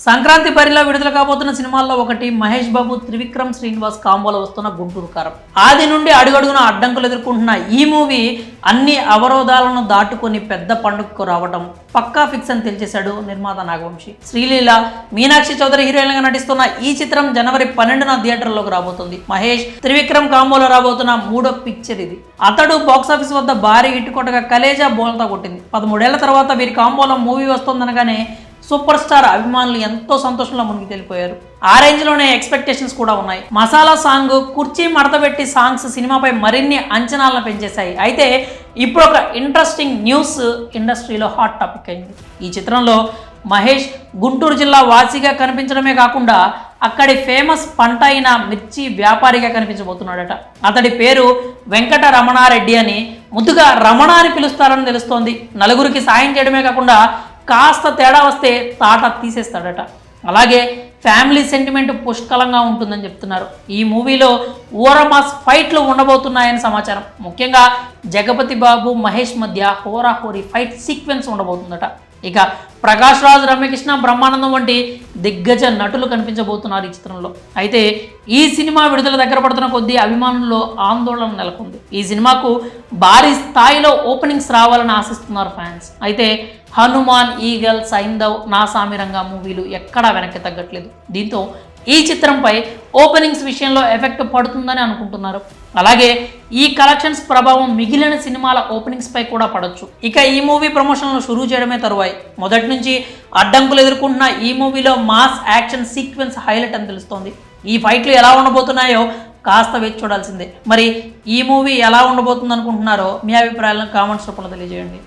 సంక్రాంతి బరిలో విడుదల కాబోతున్న సినిమాల్లో ఒకటి మహేష్ బాబు త్రివిక్రమ్ శ్రీనివాస్ కాంబోలో వస్తున్న గుంటూరు కారం. ఆది నుండి అడుగడుగున అడ్డంకులు ఎదుర్కొంటున్న ఈ మూవీ అన్ని అవరోధాలను దాటుకొని పెద్ద పండుగకు రావడం పక్కా ఫిక్స్ అని తెలిచేశాడు నిర్మాత నాగవంశి. శ్రీలీల, మీనాక్షి చౌదరి హీరోయిన్గా నటిస్తున్న ఈ చిత్రం జనవరి 12న థియేటర్లోకి రాబోతుంది. మహేష్ త్రివిక్రమ్ కాంబోలో రాబోతున్న మూడో పిక్చర్ ఇది. అతడు బాక్సాఫీస్ వద్ద భారీ హిట్ కొట్టగా కలేజా బోల్తా కొట్టింది. 13 ఏళ్ల తర్వాత వీరి కాంబోలో మూవీ వస్తుందనగానే సూపర్ స్టార్ అభిమానులు ఎంతో సంతోషంలో మునిగి తెలిపోయారు. ఆ రేంజ్లోనే ఎక్స్పెక్టేషన్స్ కూడా ఉన్నాయి. మసాలా సాంగ్, కుర్చీ మడతపెట్టి సాంగ్స్ సినిమాపై మరిన్ని అంచనాలను పెంచేశాయి. అయితే ఇప్పుడు ఒక ఇంట్రెస్టింగ్ న్యూస్ ఇండస్ట్రీలో హాట్ టాపిక్ అయింది. ఈ చిత్రంలో మహేష్ గుంటూరు జిల్లా వాసిగా కనిపించడమే కాకుండా అక్కడి ఫేమస్ పంట అయిన మిర్చి వ్యాపారిగా కనిపించబోతున్నాడట. అతడి పేరు వెంకట రమణారెడ్డి అని, ముద్దుగా రమణ అని పిలుస్తారని తెలుస్తోంది. నలుగురికి సాయం చేయడమే కాకుండా కాస్త తేడా వస్తే తాట తీసేస్తాడట. అలాగే ఫ్యామిలీ సెంటిమెంట్ పుష్కలంగా ఉంటుందని చెప్తున్నారు. ఈ మూవీలో ఓరమాస్ ఫైట్లు ఉండబోతున్నాయని సమాచారం. ముఖ్యంగా జగపతి బాబు, మహేష్ మధ్య హోరాహోరీ ఫైట్ సీక్వెన్స్ ఉండబోతుందట. ఇక ప్రకాష్ రాజ్, రమ్యకృష్ణ, బ్రహ్మానందం వంటి దిగ్గజ నటులు కనిపించబోతున్నారు ఈ చిత్రంలో. అయితే ఈ సినిమా విడుదల దగ్గర పడుతున్న కొద్దీ అభిమానుల్లో ఆందోళన నెలకొంది. ఈ సినిమాకు భారీ స్థాయిలో ఓపెనింగ్స్ రావాలని ఆశిస్తున్నారు ఫ్యాన్స్. అయితే హనుమాన్, ఈగల్, సైంధవ్, నా సామిరంగా మూవీలు ఎక్కడా వెనక్కి తగ్గట్లేదు. దీంతో ఈ చిత్రంపై ఓపెనింగ్స్ విషయంలో ఎఫెక్ట్ పడుతుందని అనుకుంటున్నారు. అలాగే ఈ కలెక్షన్స్ ప్రభావం మిగిలిన సినిమాల ఓపెనింగ్స్ పై కూడా పడవచ్చు. ఇక ఈ మూవీ ప్రమోషన్లు షురూ చేయడమే తరువాయి. మొదటి నుంచి అడ్డంకులు ఎదుర్కొంటున్న ఈ మూవీలో మాస్ యాక్షన్ సీక్వెన్స్ హైలైట్ అని తెలుస్తోంది. ఈ ఫైట్లు ఎలా ఉండబోతున్నాయో కాస్త వేచి చూడాల్సిందే. మరి ఈ మూవీ ఎలా ఉండబోతుంది అనుకుంటున్నారో మీ అభిప్రాయాలను కామెంట్స్ రూపంలో తెలియజేయండి.